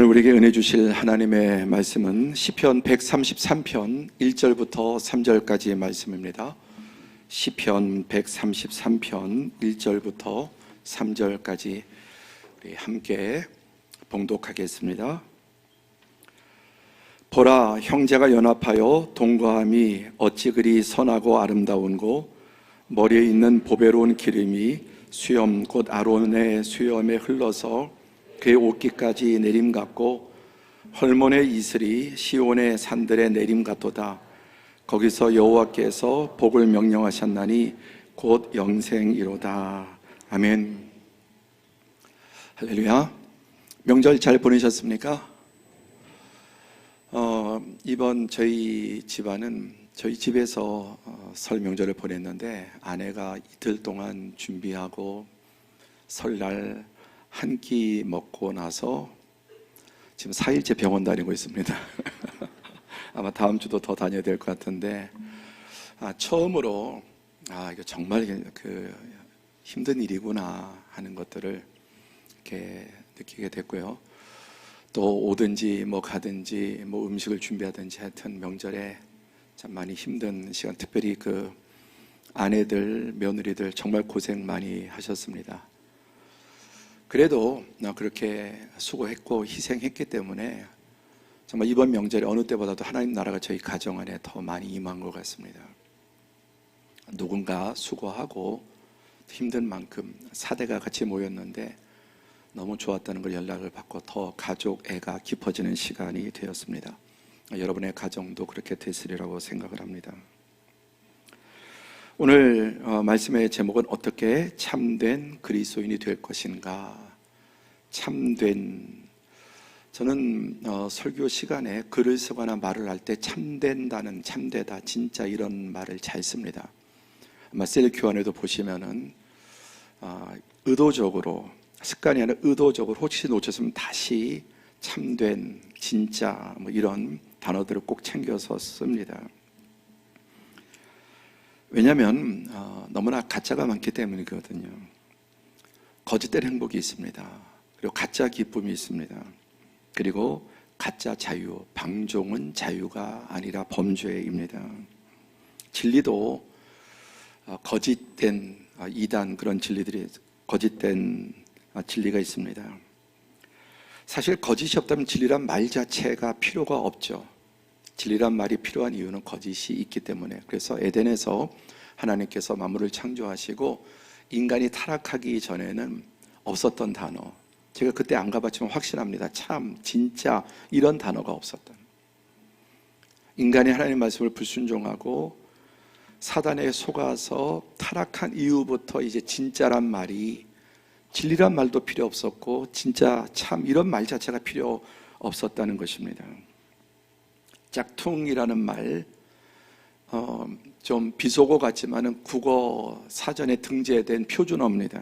우리에게 은혜 주실 하나님의 말씀은 시편 133편 1절부터 3절까지의 말씀입니다. 시편 133편 1절부터 3절까지 우리 함께 봉독하겠습니다. 보라, 형제가 연합하여 동거함이 어찌 그리 선하고 아름다운고, 머리에 있는 보배로운 기름이 수염 곧 아론의 수염에 흘러서 그의 옷깃까지 내림 같고, 헐몬의 이슬이 시온의 산들에 내림 같도다. 거기서 여호와께서 복을 명령하셨나니 곧 영생이로다. 아멘. 할렐루야. 명절 잘 보내셨습니까? 이번 저희 집안은 저희 집에서 설 명절을 보냈는데, 아내가 이틀 동안 준비하고 설날 한 끼 먹고 나서 지금 4일째 병원 다니고 있습니다. 아마 다음 주도 더 다녀야 될 것 같은데, 처음으로 이거 정말 힘든 일이구나 하는 것들을 이렇게 느끼게 됐고요. 또 오든지 가든지 음식을 준비하든지 하여튼 명절에 참 많이 힘든 시간, 특별히 아내들, 며느리들 정말 고생 많이 하셨습니다. 그래도 그렇게 수고했고 희생했기 때문에 정말 이번 명절에 어느 때보다도 하나님 나라가 저희 가정 안에 더 많이 임한 것 같습니다. 누군가 수고하고 힘든 만큼 사대가 같이 모였는데 너무 좋았다는 걸 연락을 받고 더 가족 애가 깊어지는 시간이 되었습니다. 여러분의 가정도 그렇게 됐으리라고 생각을 합니다. 오늘 말씀의 제목은 어떻게 참된 그리스도인이 될 것인가. 저는 설교 시간에 글을 쓰거나 말을 할 때 참된다는, 참되다, 진짜 이런 말을 잘 씁니다. 아마 셀큐안에도 보시면은 의도적으로, 습관이 아니라 의도적으로 혹시 놓쳤으면 다시 참된, 진짜 이런 단어들을 꼭 챙겨서 씁니다. 왜냐하면 너무나 가짜가 많기 때문이거든요. 거짓된 행복이 있습니다. 그리고 가짜 기쁨이 있습니다. 그리고 가짜 자유, 방종은 자유가 아니라 범죄입니다. 진리도 거짓된 이단, 그런 진리들이, 거짓된 진리가 있습니다. 사실 거짓이 없다면 진리란 말 자체가 필요가 없죠. 진리란 말이 필요한 이유는 거짓이 있기 때문에. 그래서 에덴에서 하나님께서 만물을 창조하시고 인간이 타락하기 전에는 없었던 단어, 제가 그때 안 가봤지만 확신합니다. 참, 진짜 이런 단어가 없었던, 인간이 하나님 말씀을 불순종하고 사단에 속아서 타락한 이후부터 이제 진짜란 말이, 진리란 말도 필요 없었고 진짜, 참 이런 말 자체가 필요 없었다는 것입니다. 짝퉁이라는 말, 좀 비속어 같지만은 국어 사전에 등재된 표준어입니다.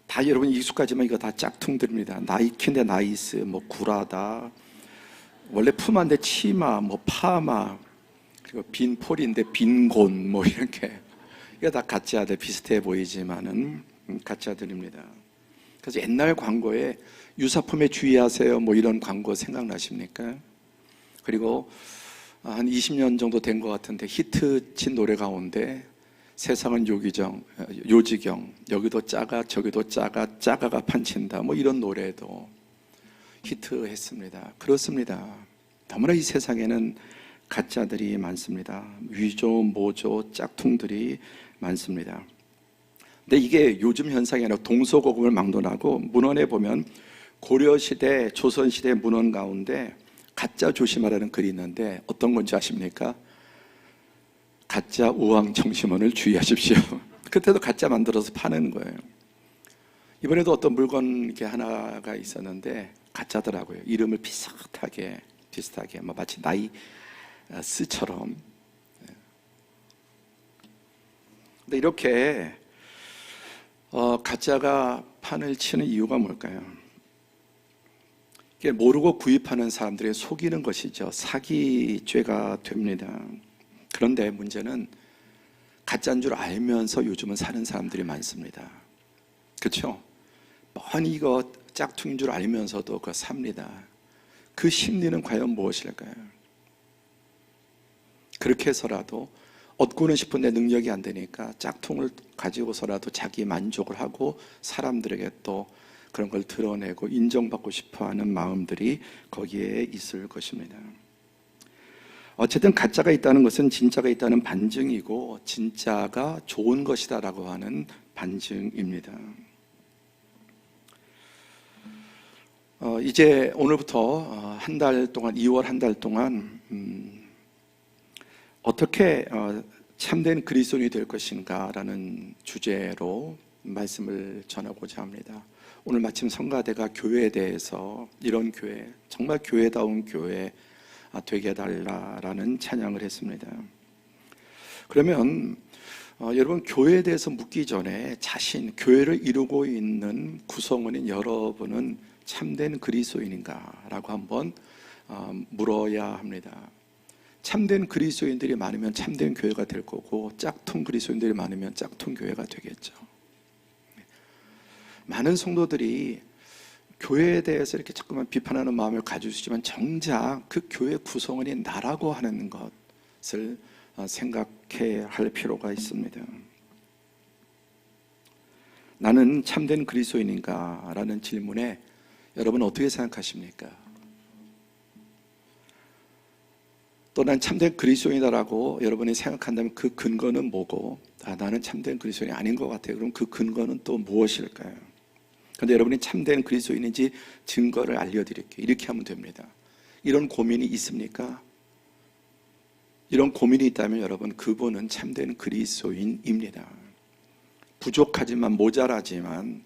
다 여러분 익숙하지만 이거 다 짝퉁들입니다. 나이키인데 나이스, 구라다, 원래 푸마인데 치마, 파마, 그리고 빈폴인데 빈곤, 이렇게. 이거 다 가짜들, 비슷해 보이지만은 가짜들입니다. 그래서 옛날 광고에 유사품에 주의하세요, 이런 광고 생각나십니까? 그리고 한 20년 정도 된 것 같은데 히트친 노래 가운데 세상은 요지경, 여기도 짜가 저기도 짜가가 판친다, 이런 노래도 히트했습니다. 그렇습니다. 너무나 이 세상에는 가짜들이 많습니다. 위조, 모조, 짝퉁들이 많습니다. 근데 이게 요즘 현상이 아니라 동서고금을 막론하고, 문헌에 보면 고려시대, 조선시대 문헌 가운데 가짜 조심하라는 글이 있는데 어떤 건지 아십니까? 가짜 우왕청심원을 주의하십시오. 그때도 가짜 만들어서 파는 거예요. 이번에도 어떤 물건 이렇게 하나가 있었는데 가짜더라고요. 이름을 비슷하게 마치 나이스처럼. 근데 이렇게 가짜가 판을 치는 이유가 뭘까요? 이게 모르고 구입하는 사람들을 속이는 것이죠. 사기죄가 됩니다. 그런데 문제는 가짜인 줄 알면서 요즘은 사는 사람들이 많습니다. 그렇죠? 뻔히 이거 짝퉁인 줄 알면서도 그거 삽니다. 그 심리는 과연 무엇일까요? 그렇게 해서라도 얻고는 싶은데 능력이 안 되니까 짝퉁을 가지고서라도 자기 만족을 하고 사람들에게 또 그런 걸 드러내고 인정받고 싶어하는 마음들이 거기에 있을 것입니다. 어쨌든 가짜가 있다는 것은 진짜가 있다는 반증이고 진짜가 좋은 것이다라고 하는 반증입니다. 이제 오늘부터 한 달 동안 2월 한 달 동안 어떻게 참된 그리스도인이 될 것인가라는 주제로 말씀을 전하고자 합니다. 오늘 마침 성가대가 교회에 대해서 이런 교회, 정말 교회다운 교회 되게 해달라라는 찬양을 했습니다. 그러면 여러분 교회에 대해서 묻기 전에 자신, 교회를 이루고 있는 구성원인 여러분은 참된 그리스도인인가라고 한번 물어야 합니다. 참된 그리스도인들이 많으면 참된 교회가 될 거고 짝퉁 그리스도인들이 많으면 짝퉁 교회가 되겠죠. 많은 성도들이 교회에 대해서 이렇게 자꾸만 비판하는 마음을 가지시지만 정작 그 교회 구성원이 나라고 하는 것을 생각해야 할 필요가 있습니다. 나는 참된 그리스도인인가? 라는 질문에 여러분 어떻게 생각하십니까? 또 난 참된 그리스도인이다라고 여러분이 생각한다면 그 근거는 뭐고, 나는 참된 그리스도인이 아닌 것 같아요. 그럼 그 근거는 또 무엇일까요? 그런데 여러분이 참된 그리스도인인지 증거를 알려드릴게요. 이렇게 하면 됩니다. 이런 고민이 있습니까? 이런 고민이 있다면 여러분 그분은 참된 그리스도인입니다. 부족하지만 모자라지만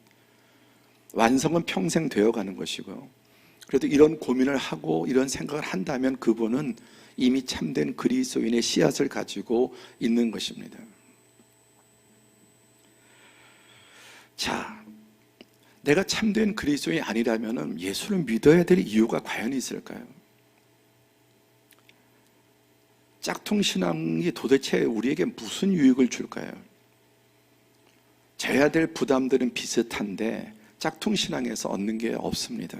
완성은 평생 되어가는 것이고요. 그래도 이런 고민을 하고 이런 생각을 한다면 그분은 이미 참된 그리스도인의 씨앗을 가지고 있는 것입니다. 자, 내가 참된 그리스도인이 아니라면 예수를 믿어야 될 이유가 과연 있을까요? 짝퉁 신앙이 도대체 우리에게 무슨 유익을 줄까요? 져야 될 부담들은 비슷한데 짝퉁 신앙에서 얻는 게 없습니다.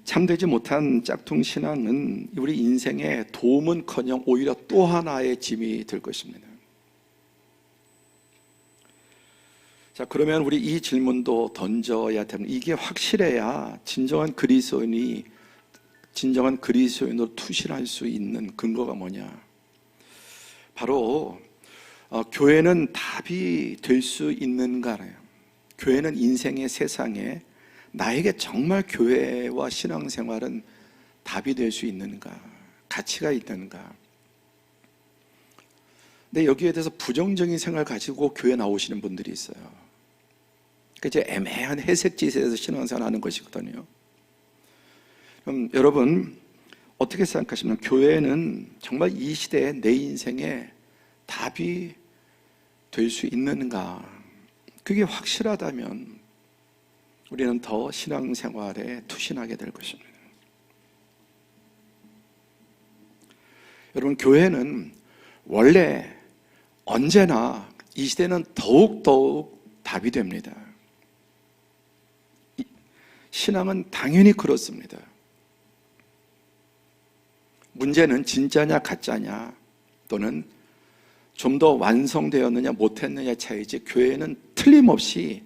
참되지 못한 짝퉁 신앙은 우리 인생에 도움은커녕 오히려 또 하나의 짐이 될 것입니다. 자, 그러면 우리 이 질문도 던져야 됩니다. 이게 확실해야 진정한 그리스도인으로 투신할 수 있는 근거가 뭐냐? 바로 교회는 답이 될 수 있는가요? 교회는 인생의 세상에 나에게 정말 교회와 신앙생활은 답이 될 수 있는가? 가치가 있는가? 근데 여기에 대해서 부정적인 생각을 가지고 교회 나오시는 분들이 있어요. 그게 애매한 회색지세에서 신앙생활 하는 것이거든요. 그럼 여러분 어떻게 생각하시면 교회는 정말 이 시대에 내 인생에 답이 될 수 있는가? 그게 확실하다면 우리는 더 신앙생활에 투신하게 될 것입니다. 여러분 교회는 원래 언제나 이 시대는 더욱 답이 됩니다. 신앙은 당연히 그렇습니다. 문제는 진짜냐 가짜냐 또는 좀 더 완성되었느냐 못했느냐 차이지 교회는 틀림없이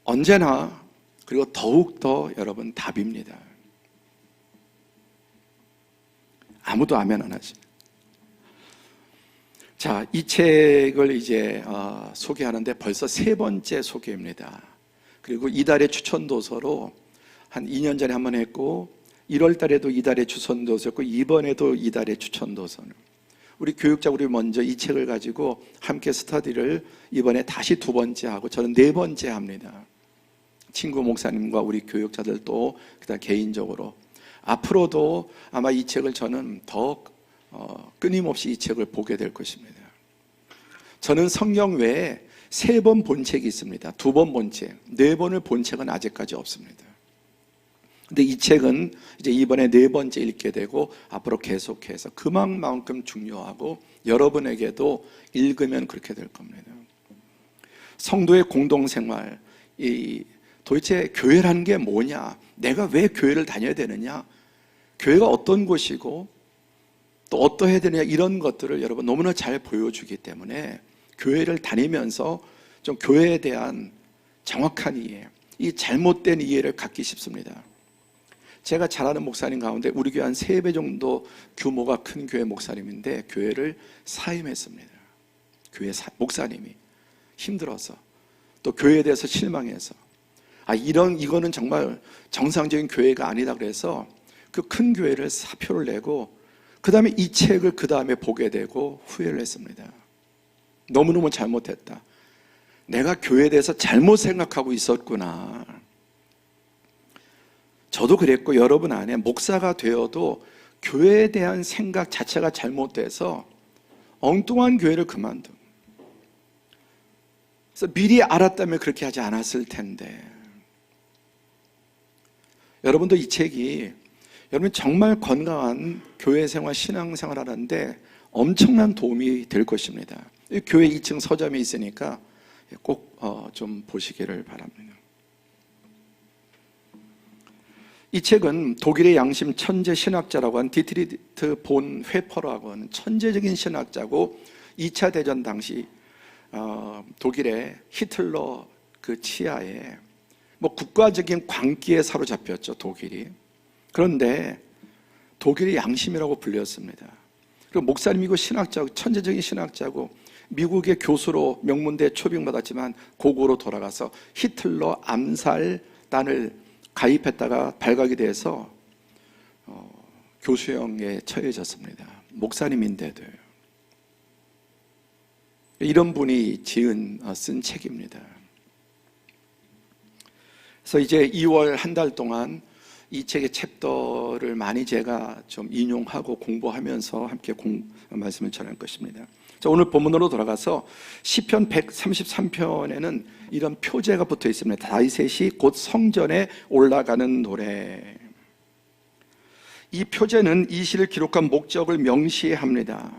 언제나 그리고 더욱더 여러분 답입니다. 아무도 아멘 안 하지. 자, 이 책을 이제 소개하는데 벌써 3번째 소개입니다. 그리고 이달의 추천도서로 한 2년 전에 한 번 했고 1월 달에도 이달의 추천도서였고 이번에도 이달의 추천도서는 우리 교육자 우리 먼저 이 책을 가지고 함께 스터디를 이번에 다시 2번째 하고 저는 4번째 합니다. 친구 목사님과 우리 교육자들도 그다음 개인적으로 앞으로도 아마 이 책을 저는 더 끊임없이 이 책을 보게 될 것입니다. 저는 성경 외에 3번 본 책이 있습니다. 2번 본 책, 4번을 본 책은 아직까지 없습니다. 근데 이 책은 이제 이번에 4번째 읽게 되고 앞으로 계속해서 그만큼 중요하고 여러분에게도 읽으면 그렇게 될 겁니다. 성도의 공동생활, 도대체 교회라는 게 뭐냐? 내가 왜 교회를 다녀야 되느냐? 교회가 어떤 곳이고 또 어떠해야 되느냐, 이런 것들을 여러분 너무나 잘 보여주기 때문에 교회를 다니면서 좀 교회에 대한 정확한 이해, 이 잘못된 이해를 갖기 쉽습니다. 제가 잘 아는 목사님 가운데 우리 교회 한 3배 정도 규모가 큰 교회 목사님인데 교회를 사임했습니다. 목사님이 힘들어서, 또 교회에 대해서 실망해서, 이거는 정말 정상적인 교회가 아니다 그래서 그 큰 교회를 사표를 내고 그 다음에 이 책을 그 다음에 보게 되고 후회를 했습니다. 너무너무 잘못했다. 내가 교회에 대해서 잘못 생각하고 있었구나. 저도 그랬고 여러분 안에 목사가 되어도 교회에 대한 생각 자체가 잘못돼서 엉뚱한 교회를 그만둔. 그래서 미리 알았다면 그렇게 하지 않았을 텐데. 여러분도 이 책이 여러분 정말 건강한 교회 생활, 신앙 생활 하는데 엄청난 도움이 될 것입니다. 교회 2층 서점이 있으니까 꼭 좀 보시기를 바랍니다. 이 책은 독일의 양심 천재 신학자라고 한 디트리트 본 회퍼라고 하는 천재적인 신학자고, 2차 대전 당시 독일의 히틀러 그 치하에 국가적인 광기에 사로잡혔죠, 독일이. 그런데 독일의 양심이라고 불렸습니다. 그리고 목사님이고 신학자고, 천재적인 신학자고, 미국의 교수로 명문대에 초빙받았지만 고국으로 돌아가서 히틀러 암살단을 가입했다가 발각이 돼서 교수형에 처해졌습니다. 목사님인데도요. 이런 분이 쓴 책입니다. 그래서 이제 2월 한 달 동안 이 책의 챕터를 많이 제가 좀 인용하고 공부하면서 함께 말씀을 전할 것입니다. 자, 오늘 본문으로 돌아가서 시편 133편에는 이런 표제가 붙어 있습니다. 다윗이 곧 성전에 올라가는 노래. 이 표제는 이 시를 기록한 목적을 명시합니다.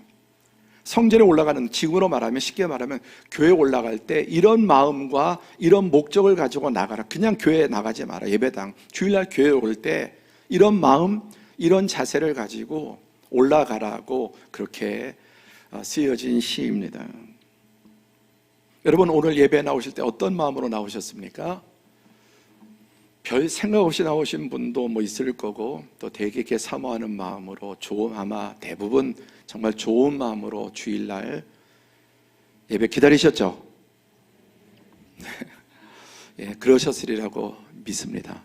성전에 올라가는, 지금으로 말하면, 쉽게 말하면 교회에 올라갈 때 이런 마음과 이런 목적을 가지고 나가라. 그냥 교회에 나가지 마라. 예배당, 주일날 교회에 올 때 이런 마음, 이런 자세를 가지고 올라가라고 그렇게 쓰여진 시입니다. 여러분, 오늘 예배 나오실 때 어떤 마음으로 나오셨습니까? 별 생각 없이 나오신 분도 있을 거고, 또 되게 사모하는 마음으로, 아마 대부분 정말 좋은 마음으로 주일날 예배 기다리셨죠? 예, 그러셨으리라고 믿습니다.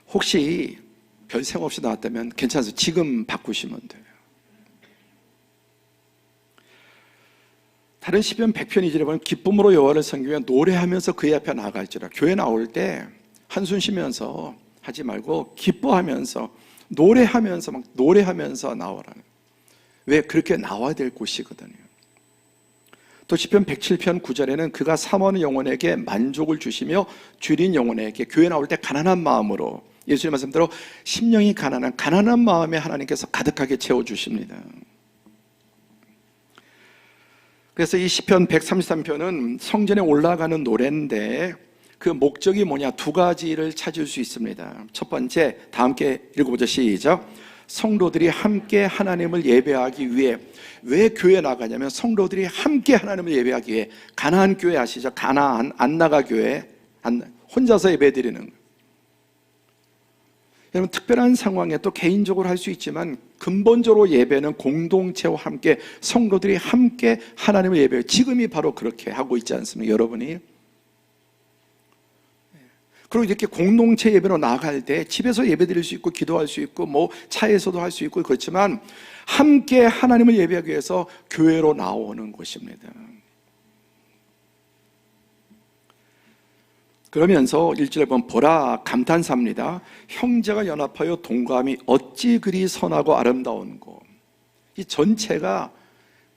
혹시 별 생각 없이 나왔다면 괜찮아요. 지금 바꾸시면 돼요. 다른 시편 100편 2절에 보면 기쁨으로 여호와를 섬기며 노래하면서 그의 앞에 나아갈지라. 교회 나올 때 한숨 쉬면서 하지 말고 기뻐하면서 노래하면서 나오라는. 왜? 그렇게 나와야 될 곳이거든요. 또 시편 107편 9절에는 그가 사모하는 영혼에게 만족을 주시며 줄인 영혼에게, 교회 나올 때 가난한 마음으로, 예수님 말씀대로 심령이 가난한 마음에 하나님께서 가득하게 채워주십니다. 그래서 이 시편 133편은 성전에 올라가는 노래인데 그 목적이 뭐냐? 2가지를 찾을 수 있습니다. 첫 번째, 다 함께 읽어보죠. 시작. 성도들이 함께 하나님을 예배하기 위해. 왜 교회에 나가냐면 성도들이 함께 하나님을 예배하기 위해. 가나안 교회 아시죠? 가나안 안나가 교회, 혼자서 예배드리는 거예요. 여러분, 특별한 상황에 또 개인적으로 할 수 있지만 근본적으로 예배는 공동체와 함께, 성도들이 함께 하나님을 예배해요. 지금이 바로 그렇게 하고 있지 않습니까, 여러분이? 그리고 이렇게 공동체 예배로 나갈 때 집에서 예배 드릴 수 있고 기도할 수 있고 차에서도 할 수 있고 그렇지만 함께 하나님을 예배하기 위해서 교회로 나오는 것입니다. 그러면서 1절에 보면 보라 감탄사입니다. 형제가 연합하여 동거함이 어찌 그리 선하고 아름다운고. 이 전체가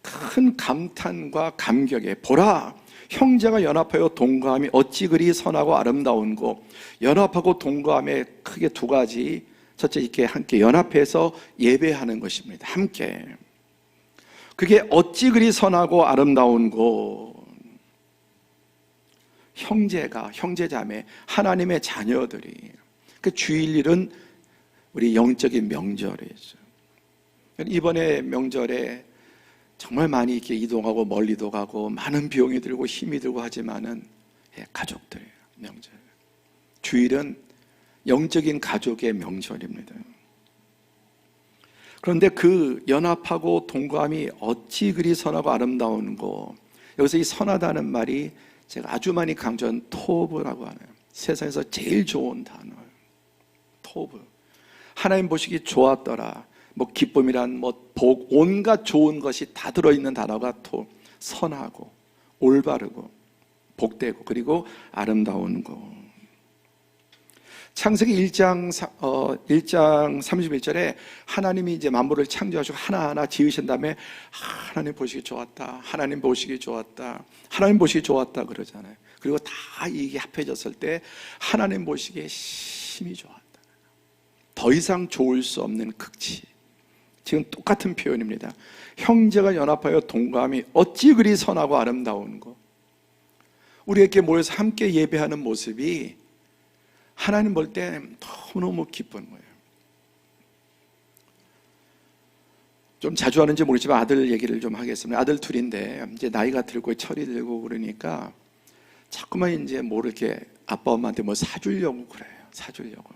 큰 감탄과 감격에, 보라 형제가 연합하여 동거함이 어찌 그리 선하고 아름다운고. 연합하고 동거함에 크게 2가지. 첫째, 이렇게 함께 연합해서 예배하는 것입니다. 함께. 그게 어찌 그리 선하고 아름다운고. 형제자매, 하나님의 자녀들이 그 주일일은 우리 영적인 명절이죠. 이번에 명절에 정말 많이 이렇게 이동하고 멀리도 가고 많은 비용이 들고 힘이 들고 하지만은 가족들이에요. 명절. 주일은 영적인 가족의 명절입니다. 그런데 그 연합하고 동감이 어찌 그리 선하고 아름다운고. 여기서 이 선하다는 말이 제가 아주 많이 강조한 토브라고 하네요. 세상에서 제일 좋은 단어예요. 토브. 하나님 보시기 좋았더라. 뭐 기쁨이란 뭐 복, 온갖 좋은 것이 다 들어있는 단어가 선하고 올바르고 복되고 그리고 아름다운 거. 창세기 1장 31절에 하나님이 이제 만물을 창조하시고 하나하나 지으신 다음에 하나님 보시기 좋았다, 하나님 보시기 좋았다, 하나님 보시기 좋았다 그러잖아요. 그리고 다 이게 합해졌을 때 하나님 보시기에 심히 좋았다. 더 이상 좋을 수 없는 극치. 지금 똑같은 표현입니다. 형제가 연합하여 동감이 어찌 그리 선하고 아름다운 거. 우리 이렇게 모여서 함께 예배하는 모습이 하나님 볼 때 너무너무 기쁜 거예요. 좀 자주 하는지 모르지만 아들 얘기를 좀 하겠습니다. 아들 둘인데 이제 나이가 들고 철이 들고 그러니까 자꾸만 이제 뭐 이렇게 아빠 엄마한테 뭐 사주려고 그래요. 사주려고.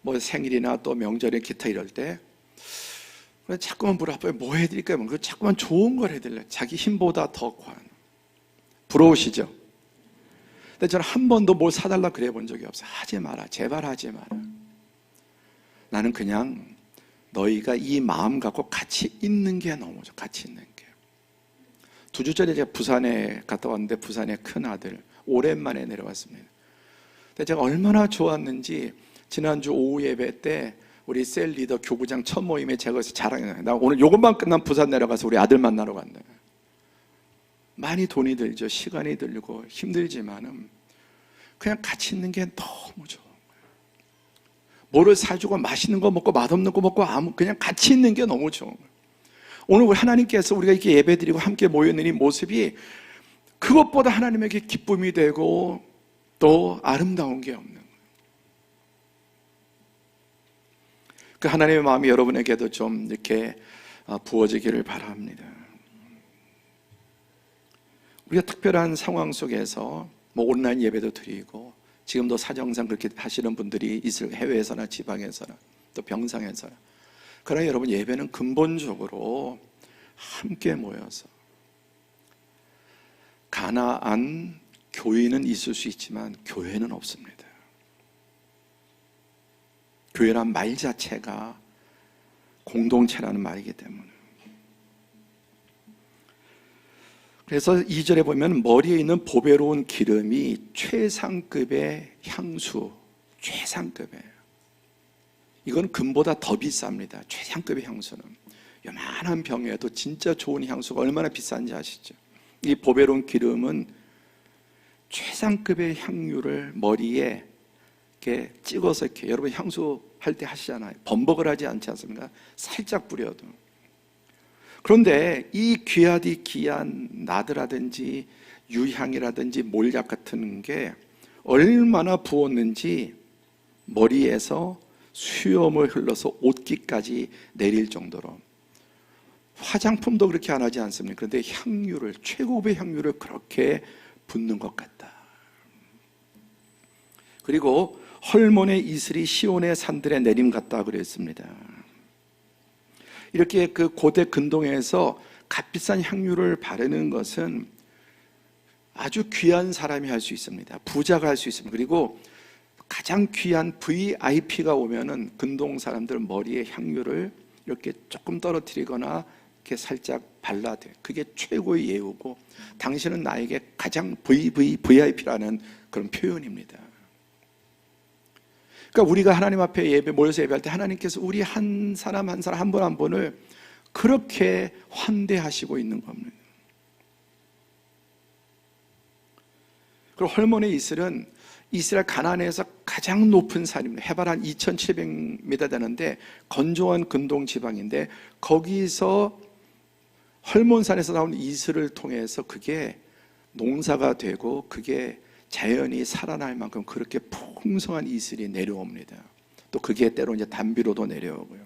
뭐 생일이나 또 명절에 기타 이럴 때 자꾸만 물어봐요. 뭐 해드릴까요? 자꾸만 좋은 걸 해드려요. 자기 힘보다 더 과한. 부러우시죠? 근데 저는 한 번도 뭘 사달라 그래 본 적이 없어요. 하지 마라. 제발 하지 마라. 나는 그냥 너희가 이 마음 갖고 같이 있는 게 너무 좋아. 같이 있는 게. 2주 전에 제가 부산에 갔다 왔는데 부산의 큰 아들 오랜만에 내려왔습니다. 근데 제가 얼마나 좋았는지 지난주 오후 예배 때 우리 셀 리더 교구장 첫 모임에 제가 거기서 자랑해요. 나 오늘 요것만 끝나면 부산 내려가서 우리 아들 만나러 간다. 많이 돈이 들죠. 시간이 들고 힘들지만은 그냥 같이 있는 게 너무 좋은 거예요. 뭐를 사주고 맛있는 거 먹고 맛없는 거 먹고 그냥 같이 있는 게 너무 좋은 거예요. 오늘 우리 하나님께서 우리가 이렇게 예배드리고 함께 모여있는 이 모습이 그것보다 하나님에게 기쁨이 되고 또 아름다운 게 없는 거예요. 그 하나님의 마음이 여러분에게도 좀 이렇게 부어지기를 바랍니다. 우리가 특별한 상황 속에서 뭐 온라인 예배도 드리고 지금도 사정상 그렇게 하시는 분들이 있을 해외에서나 지방에서나 또 병상에서나. 그러나 여러분 예배는 근본적으로 함께 모여서 가나안 교회는 있을 수 있지만 교회는 없습니다. 교회란 말 자체가 공동체라는 말이기 때문에. 그래서 2절에 보면 머리에 있는 보배로운 기름이 최상급의 향수, 최상급이에요. 이건 금보다 더 비쌉니다. 최상급의 향수는. 요만한 병에도 진짜 좋은 향수가 얼마나 비싼지 아시죠? 이 보배로운 기름은 최상급의 향유를 머리에 이렇게 찍어서 이렇게 여러분 향수 할 때 하시잖아요. 범벅을 하지 않지 않습니까? 살짝 뿌려도. 그런데 이 귀하디 귀한 나드라든지 유향이라든지 몰약 같은 게 얼마나 부었는지 머리에서 수염을 흘러서 옷깃까지 내릴 정도로. 화장품도 그렇게 안 하지 않습니까? 그런데 향유를, 최고급의 향유를 그렇게 붓는 것 같다. 그리고 헐몬의 이슬이 시온의 산들에 내림 같다 그랬습니다. 이렇게 그 고대 근동에서 값비싼 향유를 바르는 것은 아주 귀한 사람이 할 수 있습니다. 부자가 할 수 있습니다. 그리고 가장 귀한 VIP가 오면은 근동 사람들 머리에 향유를 이렇게 조금 떨어뜨리거나 이렇게 살짝 발라대. 그게 최고의 예우고 당신은 나에게 가장 VIP라는 그런 표현입니다. 그러니까 우리가 하나님 앞에 예배 모여서 예배할 때 하나님께서 우리 한 사람 한 사람 한 분 한 분을 그렇게 환대하시고 있는 겁니다. 그리고 헐몬의 이슬은 이스라엘 가나안에서 가장 높은 산입니다. 해발 한 2,700m 되는데 건조한 근동 지방인데 거기서 헐몬산에서 나온 이슬을 통해서 그게 농사가 되고 그게 자연이 살아날 만큼 그렇게 풍성한 이슬이 내려옵니다. 또 그게 때로 이제 단비로도 내려오고요.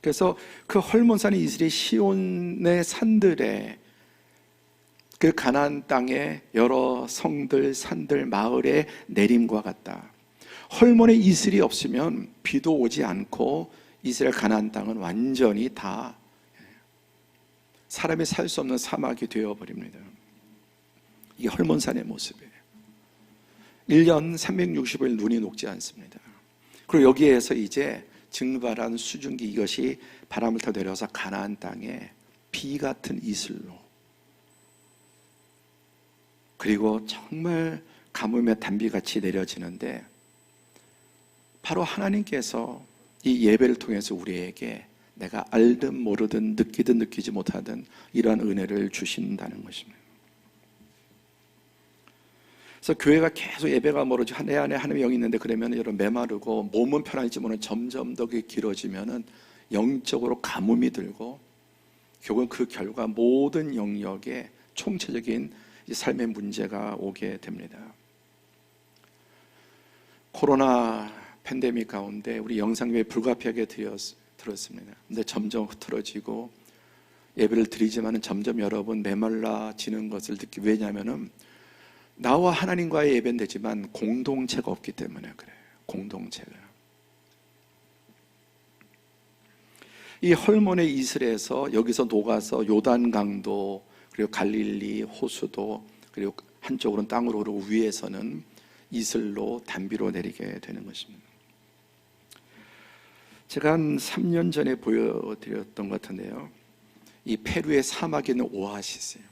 그래서 그 헐몬산의 이슬이 시온의 산들에 그 가나안 땅의 여러 성들, 산들, 마을의 내림과 같다. 헐몬의 이슬이 없으면 비도 오지 않고 이스라엘 가나안 땅은 완전히 다 사람이 살 수 없는 사막이 되어버립니다. 이게 헐몬산의 모습이에요. 1년 360일 눈이 녹지 않습니다. 그리고 여기에서 이제 증발한 수증기 이것이 바람을 타고 내려와서 가나안 땅에 비 같은 이슬로 그리고 정말 가뭄의 단비같이 내려지는데 바로 하나님께서 이 예배를 통해서 우리에게 내가 알든 모르든 느끼든 느끼지 못하든 이러한 은혜를 주신다는 것입니다. 그래서 교회가 계속 예배가 멀어지고 내 안에 하나님의 영이 있는데 그러면 여러분 메마르고 몸은 편할지 모르는 점점 더 길어지면은 영적으로 가뭄이 들고 결국은 그 결과 모든 영역에 총체적인 삶의 문제가 오게 됩니다. 코로나 팬데믹 가운데 우리 영상예배 불가피하게 들었습니다. 근데 점점 흐트러지고 예배를 드리지만 점점 여러분 메말라지는 것을 느끼고 왜냐하면 나와 하나님과의 예배는 되지만 공동체가 없기 때문에 그래요. 공동체가. 이 헐몬의 이슬에서 여기서 녹아서 요단강도 그리고 갈릴리 호수도 그리고 한쪽으로는 땅으로 오르고 위에서는 이슬로 단비로 내리게 되는 것입니다. 제가 한 3년 전에 보여드렸던 것 같은데요. 이 페루의 사막에 있는 오아시스예요.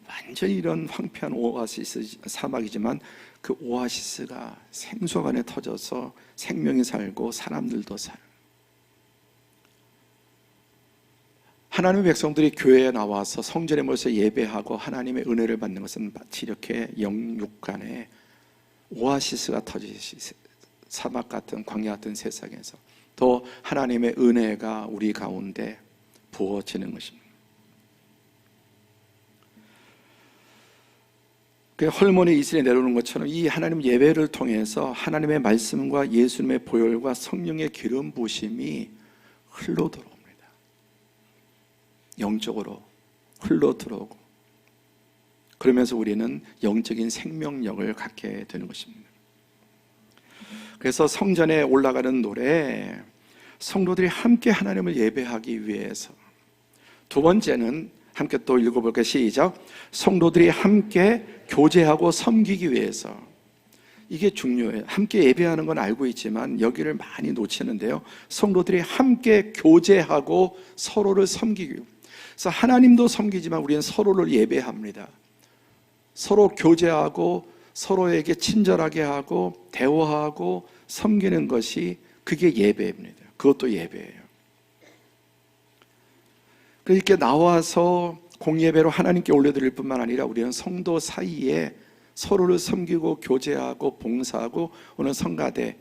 완전히 이런 황폐한 오아시스 사막이지만 그 오아시스가 생수가 안에 터져서 생명이 살고 사람들도 살아요. 하나님의 백성들이 교회에 나와서 성전에 모여서 예배하고 하나님의 은혜를 받는 것은 마치 이렇게 영육간에 오아시스가 터지듯이 사막 같은 광야 같은 세상에서 더 하나님의 은혜가 우리 가운데 부어지는 것입니다. 그 헐몬의 이슬에 내려오는 것처럼 이 하나님 예배를 통해서 하나님의 말씀과 예수님의 보혈과 성령의 기름 부으심이 흘러 들어옵니다. 영적으로 흘러 들어오고 그러면서 우리는 영적인 생명력을 갖게 되는 것입니다. 그래서 성전에 올라가는 노래, 성도들이 함께 하나님을 예배하기 위해서. 두 번째는 함께 또 읽어볼까요? 시작. 성도들이 함께 교제하고 섬기기 위해서. 이게 중요해요. 함께 예배하는 건 알고 있지만 여기를 많이 놓치는데요. 성도들이 함께 교제하고 서로를 섬기기 위해서. 그래서 하나님도 섬기지만 우리는 서로를 예배합니다. 서로 교제하고 서로에게 친절하게 하고 대화하고 섬기는 것이 그게 예배입니다. 그것도 예배예요. 그렇게 나와서 공예배로 하나님께 올려드릴 뿐만 아니라 우리는 성도 사이에 서로를 섬기고 교제하고 봉사하고 오늘 성가대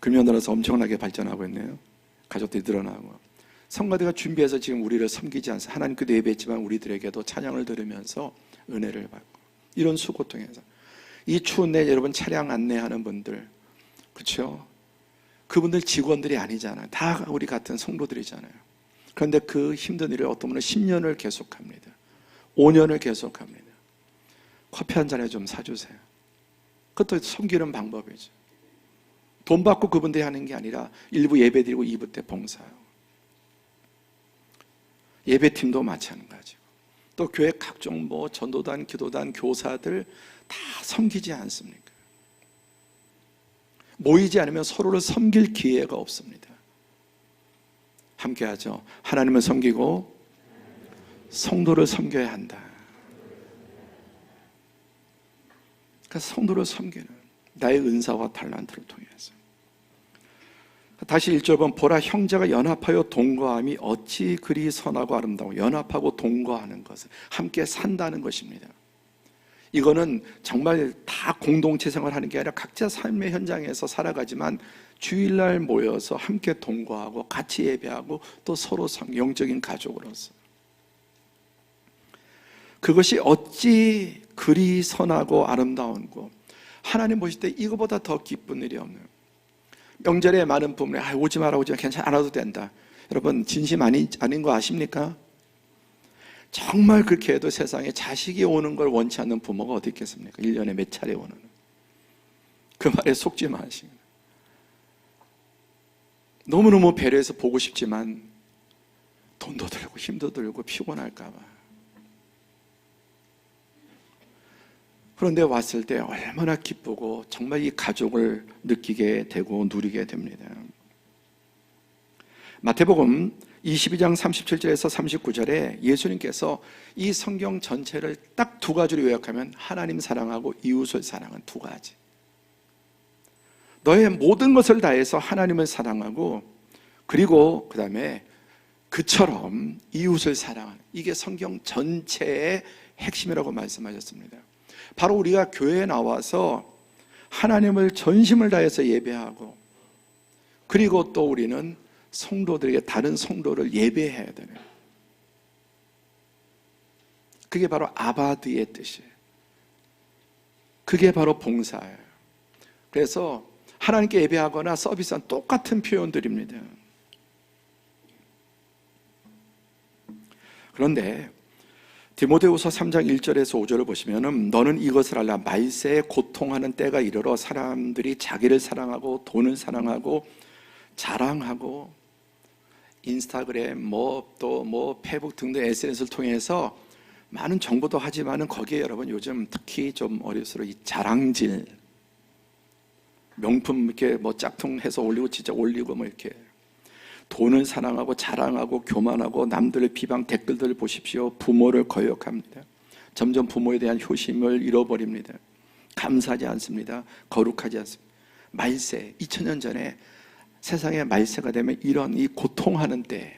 금년 들어서 엄청나게 발전하고 있네요. 가족들이 늘어나고 성가대가 준비해서 지금 우리를 섬기지 않습니다. 하나님께도 예배했지만 우리들에게도 찬양을 들으면서 은혜를 받고 이런 수고 통해서 이 추운 날 여러분 차량 안내하는 분들 그렇죠? 그분들 직원들이 아니잖아요. 다 우리 같은 성도들이잖아요. 그런데 그 힘든 일을 어떤 분은 10년을 계속합니다. 5년을 계속합니다. 커피 한 잔에 좀 사주세요. 그것도 섬기는 방법이죠. 돈 받고 그분들이 하는 게 아니라 일부 예배 드리고 2부 때 봉사하고 예배팀도 마찬가지고 또 교회 각종 전도단, 기도단, 교사들 다 섬기지 않습니까? 모이지 않으면 서로를 섬길 기회가 없습니다. 함께 하죠. 하나님을 섬기고 성도를 섬겨야 한다. 그러니까 성도를 섬기는 나의 은사와 달란트를 통해서. 다시 1절 보면 보라 형제가 연합하여 동거함이 어찌 그리 선하고 아름다워. 연합하고 동거하는 것은 함께 산다는 것입니다. 이거는 정말 다 공동체 생활하는 게 아니라 각자 삶의 현장에서 살아가지만 주일날 모여서 함께 동거하고 같이 예배하고 또 서로 영적인 가족으로서, 그것이 어찌 그리 선하고 아름다운고 하나님 보실 때 이거보다 더 기쁜 일이 없네요. 명절에 많은 부모님 오지 마라 괜찮아 안 와도 된다. 여러분 진심 아닌 거 아십니까? 정말 그렇게 해도 세상에 자식이 오는 걸 원치 않는 부모가 어디 있겠습니까? 1년에 몇 차례 오는. 그 말에 속지 마시고, 너무너무 배려해서 보고 싶지만 돈도 들고 힘도 들고 피곤할까 봐. 그런데 왔을 때 얼마나 기쁘고 정말 이 가족을 느끼게 되고 누리게 됩니다. 마태복음 22장 37절에서 39절에 예수님께서 이 성경 전체를 딱 두 가지로 요약하면 하나님 사랑하고 이웃을 사랑한 두 가지. 너의 모든 것을 다해서 하나님을 사랑하고, 그리고 그 다음에 그처럼 이웃을 사랑하는, 이게 성경 전체의 핵심이라고 말씀하셨습니다. 바로 우리가 교회에 나와서 하나님을 전심을 다해서 예배하고, 그리고 또 우리는 성도들에게 다른 성도를 예배해야 되는, 그게 바로 아바드의 뜻이에요. 그게 바로 봉사예요. 그래서 하나님께 예배하거나 서비스한 똑같은 표현들입니다. 그런데 디모데후서 3장 1절에서 5절을 보시면은 너는 이것을 알라. 말세에 고통하는 때가 이르러 사람들이 자기를 사랑하고 돈을 사랑하고 자랑하고 인스타그램 또 페이북 등등 SNS를 통해서 많은 정보도 하지만은 거기에 여러분 요즘 특히 좀 어려서로 이 자랑질, 명품 이렇게 짝퉁해서 올리고 진짜 올리고 이렇게 돈을 사랑하고 자랑하고 교만하고 남들의 비방 댓글들을 보십시오. 부모를 거역합니다. 점점 부모에 대한 효심을 잃어버립니다. 감사하지 않습니다. 거룩하지 않습니다. 말세, 2000년 전에 세상에 말세가 되면 이런 이 고통하는 때,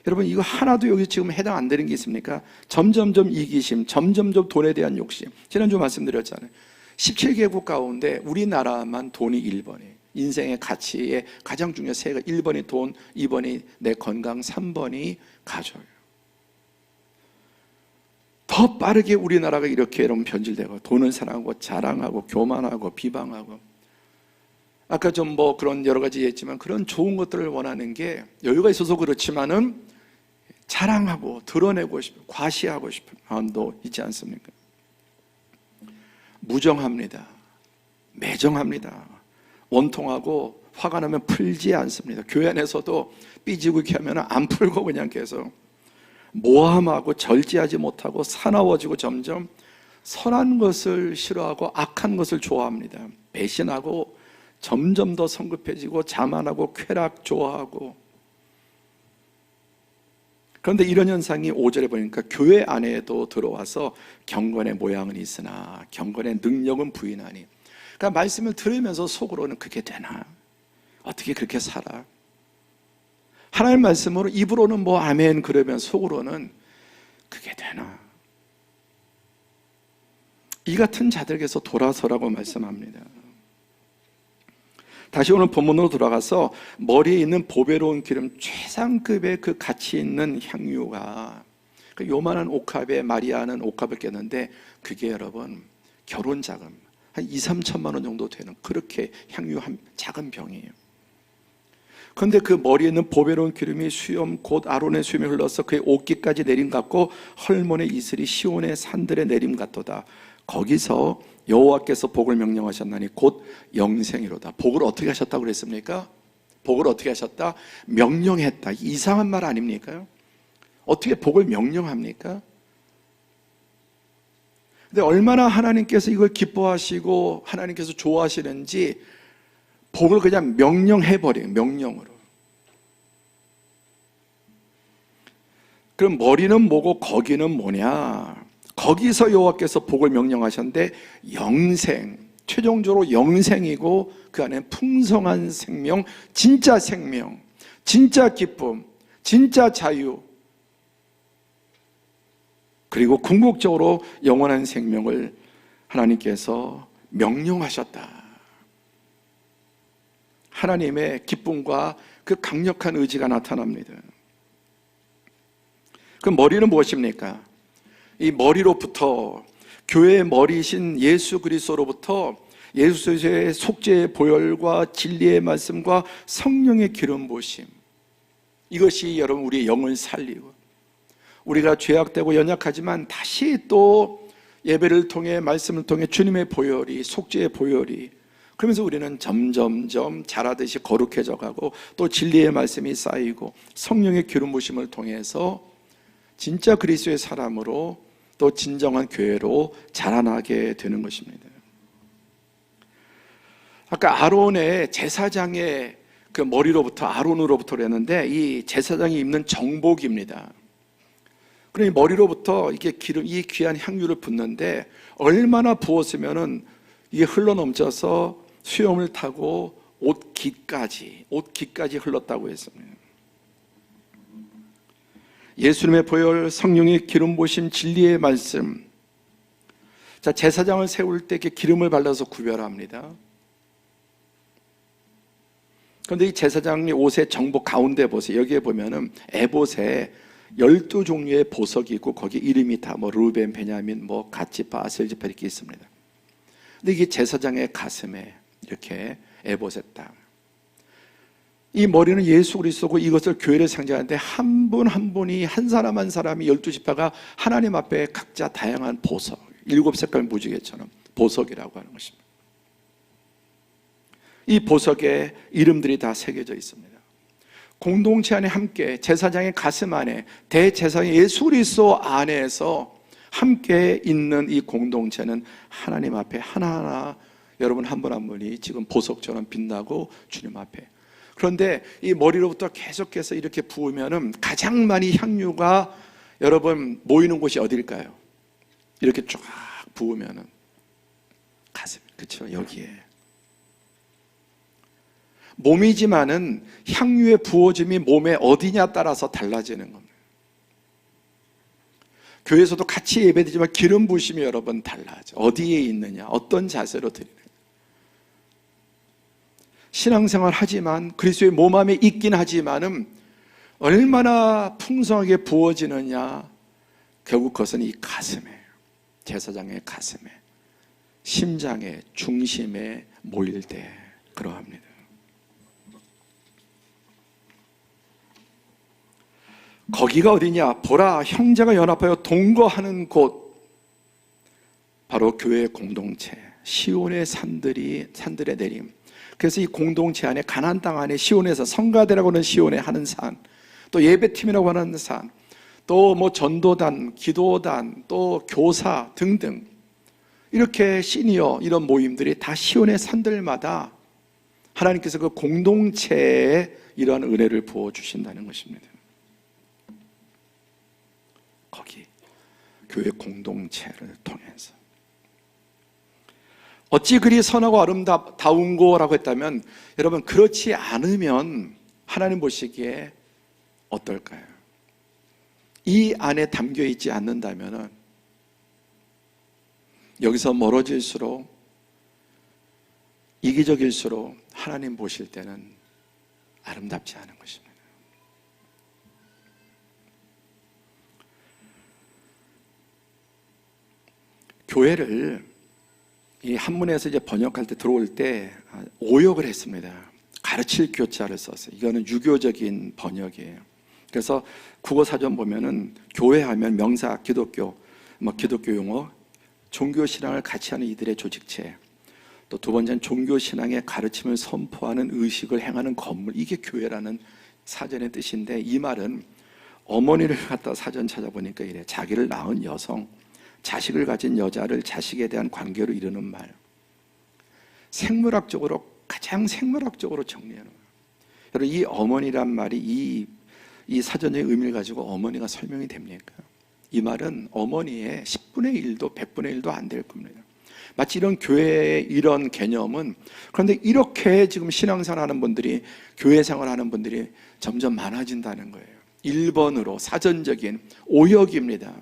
여러분 이거 하나도 여기 지금 해당 안 되는 게 있습니까? 점점점 이기심, 점점점 돈에 대한 욕심. 지난주 말씀드렸잖아요. 17개국 가운데 우리나라만 돈이 1번이에요. 인생의 가치의 가장 중요한 세 가지. 1번이 돈, 2번이 내 건강, 3번이 가족이에요. 더 빠르게 우리나라가 이렇게 여러분 변질되고 돈을 사랑하고 자랑하고 교만하고 비방하고, 아까 좀 그런 여러 가지 했지만 그런 좋은 것들을 원하는 게 여유가 있어서 그렇지만은 자랑하고 드러내고 싶은, 과시하고 싶은 마음도 있지 않습니까? 무정합니다. 매정합니다. 원통하고 화가 나면 풀지 않습니다. 교회 안에서도 삐지고 이렇게 하면 안 풀고 그냥 계속 모함하고 절제하지 못하고 사나워지고 점점 선한 것을 싫어하고 악한 것을 좋아합니다. 배신하고 점점 더 성급해지고 자만하고 쾌락 좋아하고. 그런데 이런 현상이 5절에 보니까 교회 안에도 들어와서 경건의 모양은 있으나 경건의 능력은 부인하니. 그러니까 말씀을 들으면서 속으로는 그게 되나? 어떻게 그렇게 살아? 하나님 말씀으로 입으로는 아멘 그러면 속으로는 그게 되나? 이 같은 자들에게서 돌아서라고 말씀합니다. 다시 오늘 본문으로 돌아가서 머리에 있는 보배로운 기름, 최상급의 그 가치 있는 향유가 그 요만한 옥합에 마리아는 옥합을 깼는데 그게 여러분 결혼 자금 한 2, 3천만 원 정도 되는 그렇게 향유 한 작은 병이에요. 그런데 그 머리에 있는 보배로운 기름이 수염 곧 아론의 수염이 흘러서 그의 옷깃까지 내림 같고 헐몬의 이슬이 시온의 산들에 내림 같도다. 거기서 여호와께서 복을 명령하셨나니 곧 영생이로다. 복을 어떻게 하셨다고 그랬습니까? 복을 어떻게 하셨다? 명령했다. 이상한 말 아닙니까? 어떻게 복을 명령합니까? 근데 얼마나 하나님께서 이걸 기뻐하시고 하나님께서 좋아하시는지 복을 그냥 명령해버려요. 명령으로. 그럼 머리는 뭐고 거기는 뭐냐? 거기서 여호와께서 복을 명령하셨는데 영생, 최종적으로 영생이고 그 안에 풍성한 생명, 진짜 기쁨, 진짜 자유. 그리고 궁극적으로 영원한 생명을 하나님께서 명령하셨다. 하나님의 기쁨과 그 강력한 의지가 나타납니다. 그 머리는 무엇입니까? 이 머리로부터, 교회의 머리이신 예수 그리스도로부터 예수 그리스도의 속죄의 보혈과 진리의 말씀과 성령의 기름 부으심, 이것이 여러분 우리의 영을 살리고, 우리가 죄악되고 연약하지만 다시 또 예배를 통해, 말씀을 통해 주님의 보혈이, 속죄의 보혈이, 그러면서 우리는 점점점 자라듯이 거룩해져 가고, 또 진리의 말씀이 쌓이고 성령의 기름 부으심을 통해서 진짜 그리스도의 사람으로, 또 진정한 교회로 자라나게 되는 것입니다. 아까 아론의 제사장의 그 머리로부터, 아론으로부터 그랬는데, 이 제사장이 입는 정복입니다. 그러니 머리로부터 이게 기름, 이 귀한 향유를 붓는데, 얼마나 부었으면은 이게 흘러넘쳐서 수염을 타고 옷깃까지 흘렀다고 했습니다. 예수님의 보혈, 성령의 기름 부으심, 진리의 말씀. 자, 제사장을 세울 때 이렇게 기름을 발라서 구별합니다. 그런데 이 제사장의 옷의 정복 가운데 보세요. 여기에 보면은 에봇에 12종류의 보석이 있고, 거기 이름이 다 뭐 루벤, 베냐민, 뭐 갓지파, 아셀지파 이렇게 있습니다. 근데 이게 제사장의 가슴에 이렇게 에봇에 딱, 이 머리는 예수 그리스도고 이것을 교회를 상징하는데, 한 분 한 분이, 한 사람 한 사람이 12지파가 하나님 앞에 각자 다양한 보석, 7색깔 무지개처럼 보석이라고 하는 것입니다. 이 보석에 이름들이 다 새겨져 있습니다. 공동체 안에 함께, 제사장의 가슴 안에, 대제사장 예수 그리스도 안에서 함께 있는 이 공동체는 하나님 앞에 하나하나, 여러분 한 분 한 분이 지금 보석처럼 빛나고 주님 앞에. 그런데 이 머리로부터 계속해서 이렇게 부으면은 가장 많이 향유가 여러분 모이는 곳이 어딜까요? 이렇게 쫙 부으면은 가슴, 그렇죠? 여기에. 몸이지만은 향유의 부어짐이 몸에 어디냐 따라서 달라지는 겁니다. 교회에서도 같이 예배드리지만 기름 부으심이 여러분 달라져. 어디에 있느냐, 어떤 자세로 드리느냐. 신앙생활 하지만, 그리스도의 몸 안에 있긴 하지만은 얼마나 풍성하게 부어지느냐, 결국 그것은 이 가슴에, 제사장의 가슴에, 심장의 중심에 모일 때 그러합니다. 거기가 어디냐? 보라, 형제가 연합하여 동거하는 곳, 바로 교회의 공동체, 시온의 산들의 내림. 그래서 이 공동체 안에, 가나안 땅 안에 시온에서 성가대라고 하는 시온에 하는 산, 또 예배팀이라고 하는 산, 또 뭐 전도단, 기도단, 또 교사 등등, 이렇게 시니어 이런 모임들이 다 시온의 산들마다 하나님께서 그 공동체에 이러한 은혜를 부어주신다는 것입니다. 거기 교회 공동체를 통해서. 어찌 그리 선하고 아름다운고라고 했다면, 여러분 그렇지 않으면 하나님 보시기에 어떨까요? 이 안에 담겨 있지 않는다면 여기서 멀어질수록, 이기적일수록 하나님 보실 때는 아름답지 않은 것입니다. 교회를 이 한문에서 이제 번역할 때, 들어올 때 오역을 했습니다. 가르칠 교자를 썼어요. 이거는 유교적인 번역이에요. 그래서 국어사전 보면은 교회하면 명사, 기독교, 뭐 기독교 용어, 종교 신앙을 같이 하는 이들의 조직체, 또 두 번째는 종교 신앙의 가르침을 선포하는 의식을 행하는 건물, 이게 교회라는 사전의 뜻인데, 이 말은 어머니를 갖다 사전 찾아보니까 이래. 자기를 낳은 여성, 자식을 가진 여자를 자식에 대한 관계로 이르는 말. 생물학적으로, 가장 생물학적으로 정리하는 거예요. 여러분, 이 어머니란 말이 이 사전의 의미를 가지고 어머니가 설명이 됩니까? 이 말은 어머니의 10분의 1도 100분의 1도 안 될 겁니다. 마치 이런 교회의 이런 개념은, 그런데 이렇게 지금 신앙생활 하는 분들이, 교회 생활 하는 분들이 점점 많아진다는 거예요. 1번으로 사전적인 오역입니다.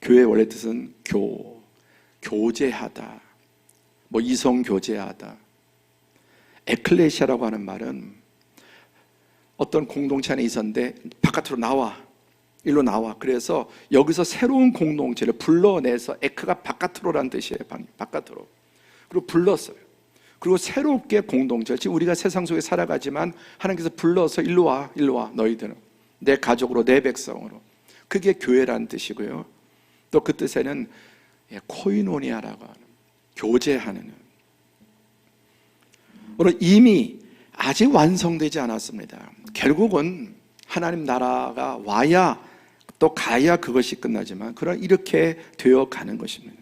교회 원래 뜻은 교제하다, 뭐 이성 교제하다. 에클레시아라고 하는 말은 어떤 공동체 안에 있었는데 바깥으로 나와, 일로 나와. 그래서 여기서 새로운 공동체를 불러내서, 에크가 바깥으로라는 뜻이에요. 바깥으로. 그리고 불렀어요. 그리고 새롭게 공동체, 지금 우리가 세상 속에 살아가지만 하나님께서 불러서 일로 와, 일로 와, 너희들은 내 가족으로, 내 백성으로. 그게 교회라는 뜻이고요. 또 그 뜻에는 코이노니아라고 하는, 교제하는. 물론 이미 아직 완성되지 않았습니다. 결국은 하나님 나라가 와야, 또 가야 그것이 끝나지만, 그런 이렇게 되어 가는 것입니다.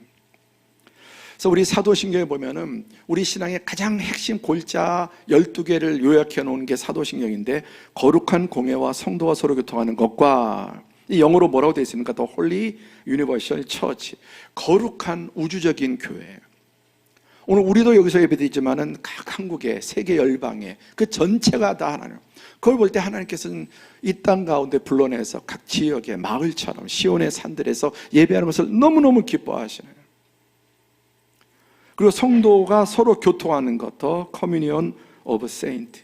그래서 우리 사도신경에 보면은 우리 신앙의 가장 핵심 골자 12개를 요약해 놓은 게 사도신경인데, 거룩한 공예와 성도와 서로 교통하는 것과, 이 영어로 뭐라고 되어 있습니까? The Holy Universal Church, 거룩한 우주적인 교회. 오늘 우리도 여기서 예배드리지만은 각 한국에, 세계 열방에 그 전체가 다 하나님, 그걸 볼 때 하나님께서는 이 땅 가운데 불러내서 각 지역의 마을처럼 시온의 산들에서 예배하는 것을 너무너무 기뻐하시네요. 그리고 성도가 서로 교통하는 것도 Communion of Saints,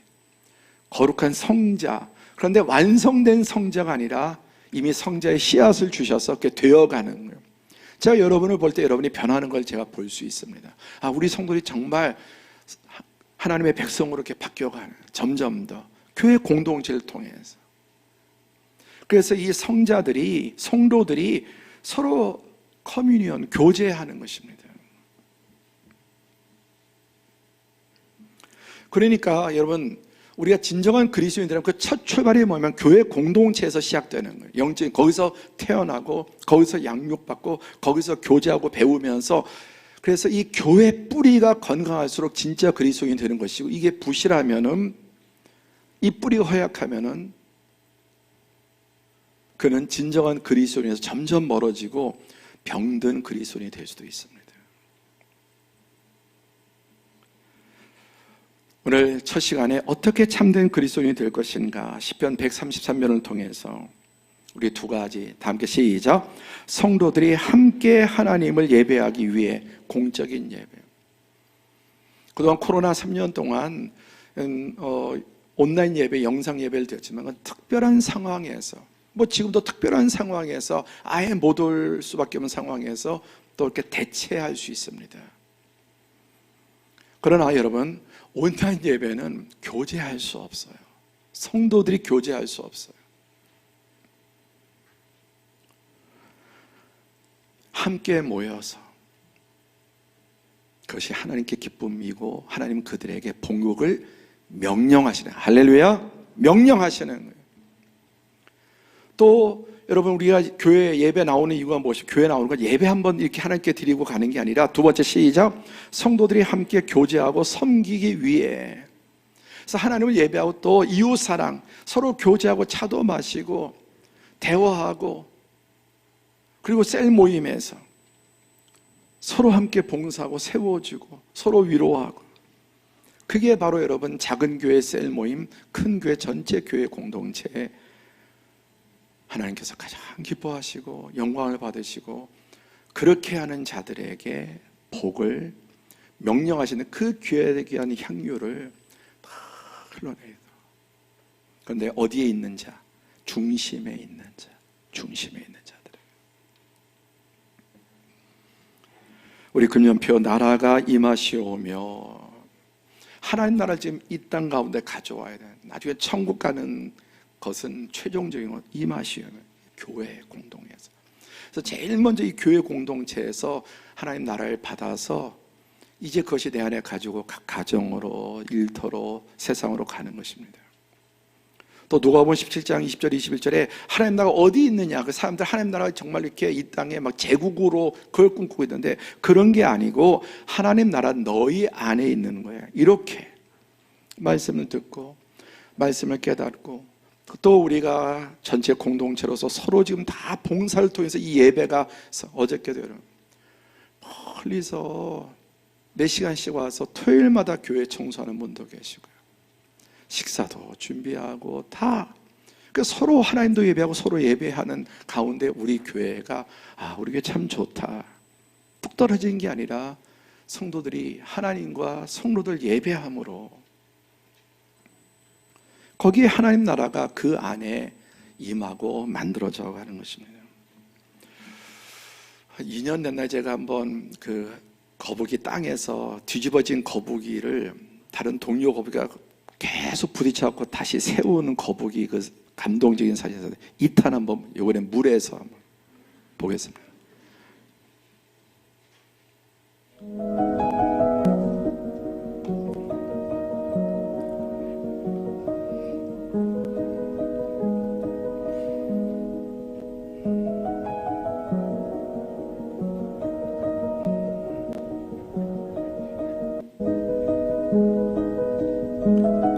거룩한 성자. 그런데 완성된 성자가 아니라 이미 성자의 씨앗을 주셔서 그렇게 되어가는 거예요. 제가 여러분을 볼 때 여러분이 변하는 걸 제가 볼 수 있습니다. 아, 우리 성도들이 정말 하나님의 백성으로 이렇게 바뀌어가는, 점점 더 교회 공동체를 통해서. 그래서 이 성자들이, 성도들이 서로 커뮤니언, 교제하는 것입니다. 그러니까 여러분, 우리가 진정한 그리스도인들은 그 첫 출발이 뭐냐면 교회 공동체에서 시작되는 거예요. 영적인, 거기서 태어나고, 거기서 양육받고, 거기서 교제하고 배우면서, 그래서 이 교회 뿌리가 건강할수록 진짜 그리스도인이 되는 것이고, 이게 부실하면은, 이 뿌리가 허약하면은 그는 진정한 그리스도인에서 점점 멀어지고 병든 그리스도인이 될 수도 있습니다. 오늘 첫 시간에 어떻게 참된 그리스도인이 될 것인가, 시편 133편을 통해서 우리 두 가지 다 함께 시작. 성도들이 함께 하나님을 예배하기 위해 공적인 예배. 그동안 코로나 3년 동안 온라인 예배, 영상 예배를 드렸지만 특별한 상황에서, 뭐 지금도 특별한 상황에서 아예 못 올 수밖에 없는 상황에서 또 이렇게 대체할 수 있습니다. 그러나 여러분, 온라인 예배는 교제할 수 없어요. 성도들이 교제할 수 없어요. 함께 모여서, 그것이 하나님께 기쁨이고 하나님 그들에게 복육을 명령하시는, 할렐루야, 명령하시는 거예요. 또 여러분, 우리가 교회 예배 나오는 이유가 무엇이에요? 교회 나오는 건 예배 한번 이렇게 하나님께 드리고 가는 게 아니라, 두 번째 시작, 성도들이 함께 교제하고 섬기기 위해. 그래서 하나님을 예배하고 또 이웃사랑, 서로 교제하고 차도 마시고 대화하고, 그리고 셀 모임에서 서로 함께 봉사하고 세워주고 서로 위로하고, 그게 바로 여러분 작은 교회 셀 모임, 큰 교회 전체 교회 공동체에 하나님께서 가장 기뻐하시고 영광을 받으시고, 그렇게 하는 자들에게 복을 명령하시는 그 귀하게 하는 향유를 다 흘러내요. 그런데 어디에 있는 자? 중심에 있는 자, 중심에 있는 자들. 우리 금년표 나라가 임하시오며, 하나님 나라를 지금 이 땅 가운데 가져와야 돼. 나중에 천국 가는 것은 최종적인 건 임하시오며, 교회 공동체에서. 그래서 제일 먼저 이 교회 공동체에서 하나님 나라를 받아서 이제 그것이 내 안에 가지고 각 가정으로, 일터로, 세상으로 가는 것입니다. 또 누가복음 17장 20절 21절에 하나님 나라가 어디 있느냐, 그 사람들 하나님 나라가 정말 이렇게 이 땅에 막 제국으로 그걸 꿈꾸고 있는데, 그런 게 아니고 하나님 나라 너희 안에 있는 거예요. 이렇게 말씀을 듣고 말씀을 깨닫고, 또 우리가 전체 공동체로서 서로 지금 다 봉사를 통해서 이 예배가, 어저께도 여러분 멀리서 4시간씩 와서 토요일마다 교회 청소하는 분도 계시고요, 식사도 준비하고 다. 그 서로 하나님도 예배하고 서로 예배하는 가운데 우리 교회가 우리 교회 참 좋다. 뚝 떨어진 게 아니라 성도들이 하나님과 성도들 예배함으로 거기에 하나님 나라가 그 안에 임하고 만들어져 가는 것입니다. 2년 됐나 제가 한번 그 거북이 땅에서 뒤집어진 거북이를 다른 동료 거북이가 계속 부딪혀갖고 다시 세우는 거북이 그 감동적인 사진에서 2탄 한번 이번에 물에서 한번 보겠습니다.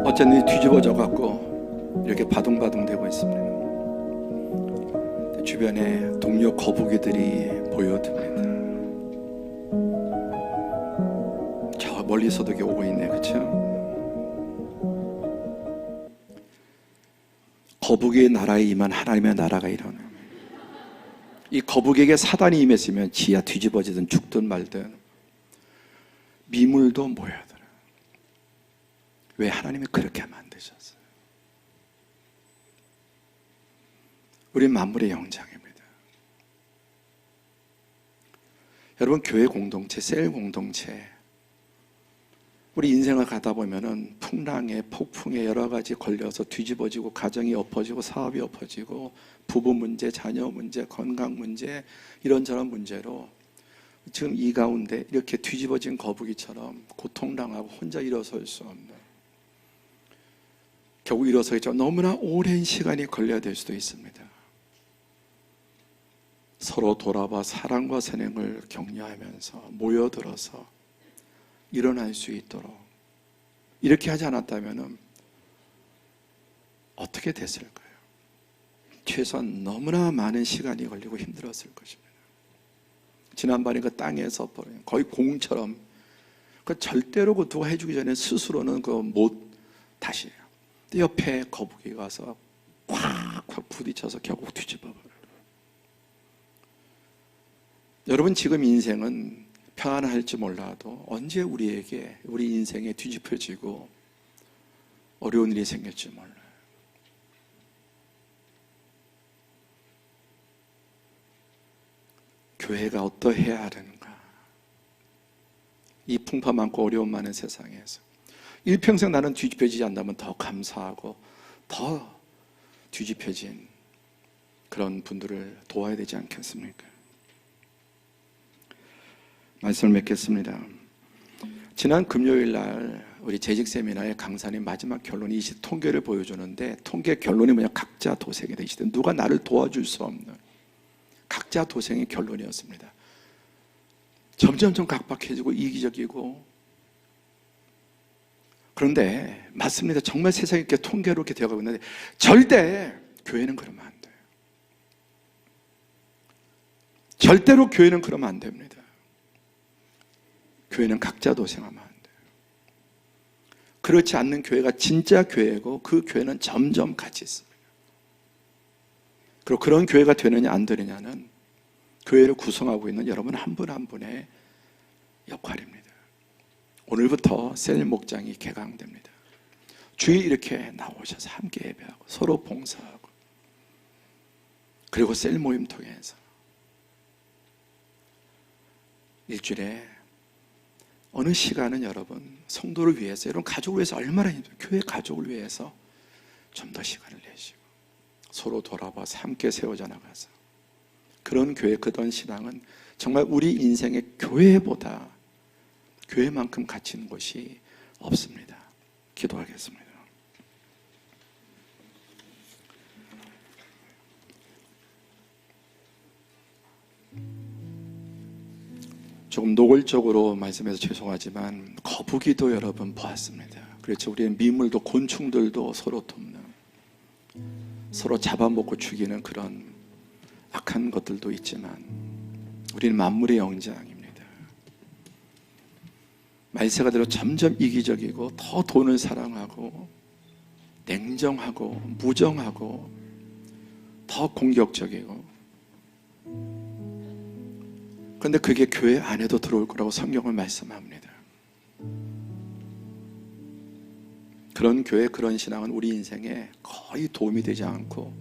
어쩐지 뒤집어져 갖고 이렇게 바둥바둥 되고 있습니다. 주변에 동료 거북이들이 보여듭니다. 저 멀리서도 이렇게 오고 있네, 그렇죠? 거북이의 나라에 임한 하나님의 나라가 일어나. 이 거북이에게 사단이 임했으면 지하 뒤집어지든 죽든 말든 미물도 모여들어. 왜 하나님이 그렇게 만드셨어요? 우리 만물의 영장입니다. 여러분, 교회 공동체, 셀 공동체, 우리 인생을 가다 보면은 풍랑에, 폭풍에 여러 가지 걸려서 뒤집어지고 가정이 엎어지고 사업이 엎어지고 부부 문제, 자녀 문제, 건강 문제, 이런저런 문제로 지금 이 가운데 이렇게 뒤집어진 거북이처럼 고통당하고 혼자 일어설 수 없는, 결국 일어서겠죠. 너무나 오랜 시간이 걸려야 될 수도 있습니다. 서로 돌아봐 사랑과 선행을 격려하면서 모여들어서 일어날 수 있도록 이렇게 하지 않았다면 어떻게 됐을까요? 최소한 너무나 많은 시간이 걸리고 힘들었을 것입니다. 지난번에 그 땅에서 거의 공처럼 그 절대로 그 누가 해주기 전에 스스로는 그 못 다시 해요. 옆에 거북이가 와서 콱콱 부딪혀서 결국 뒤집어버려요. 여러분, 지금 인생은 평안할지 몰라도 언제 우리에게 우리 인생에 뒤집혀지고 어려운 일이 생길지 몰라요. 교회가 어떠해야 하는가? 이 풍파 많고 어려움 많은 세상에서 일평생 나는 뒤집혀지지 않다면 더 감사하고 더 뒤집혀진 그런 분들을 도와야 되지 않겠습니까? 말씀을 맺겠습니다. 지난 금요일 날 우리 재직 세미나의 강사님 마지막 결론이 이 통계를 보여주는데, 통계 결론이 뭐냐? 각자 도생이 되시든 누가 나를 도와줄 수 없는 각자 도생의 결론이었습니다. 점점점 각박해지고 이기적이고, 그런데 맞습니다. 정말 세상이 이렇게 통계로 이렇게 되어가고 있는데 절대 교회는 그러면 안 돼요. 절대로 교회는 그러면 안 됩니다. 교회는 각자 도생하면 안 돼요. 그렇지 않는 교회가 진짜 교회고 그 교회는 점점 가치 있습니다. 그리고 그런 교회가 되느냐 안 되느냐는 교회를 구성하고 있는 여러분 한 분 한 분의 역할입니다. 오늘부터 셀 목장이 개강됩니다. 주일 이렇게 나오셔서 함께 예배하고 서로 봉사하고, 그리고 셀 모임 통해서 일주일에 어느 시간은 여러분 성도를 위해서, 여러분 가족을 위해서 얼마나 힘들어요. 교회 가족을 위해서 좀 더 시간을 내시고 서로 돌아봐서 함께 세워져 나가서, 그런 교회, 그런 신앙은 정말 우리 인생의 교회보다 교회만큼 가치 있는 곳이 없습니다. 기도하겠습니다. 조금 노골적으로 말씀해서 죄송하지만 거북이도 여러분 보았습니다. 그렇죠. 우리는 미물도 곤충들도 서로 돕는, 서로 잡아먹고 죽이는 그런 악한 것들도 있지만 우리는 만물의 영장입니다. 말세가대로 점점 이기적이고 더 돈을 사랑하고 냉정하고 무정하고 더 공격적이고, 그런데 그게 교회 안에도 들어올 거라고 성경은 말씀합니다. 그런 교회, 그런 신앙은 우리 인생에 거의 도움이 되지 않고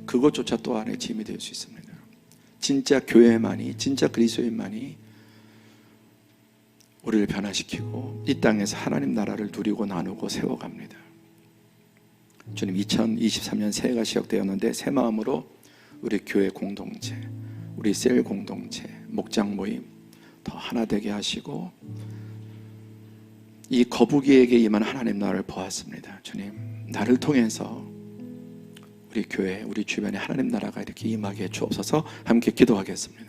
그것조차 또 안에 짐이 될 수 있습니다. 진짜 교회만이, 진짜 그리스도인만이 우리를 변화시키고 이 땅에서 하나님 나라를 누리고 나누고 세워갑니다. 주님, 2023년 새해가 시작되었는데 새 마음으로 우리 교회 공동체, 우리 셀 공동체, 목장 모임 더 하나 되게 하시고 이 거북이에게 임한 하나님 나라를 보았습니다. 주님, 나를 통해서 우리 교회, 우리 주변에 하나님 나라가 이렇게 임하게 주옵소서. 함께 기도하겠습니다.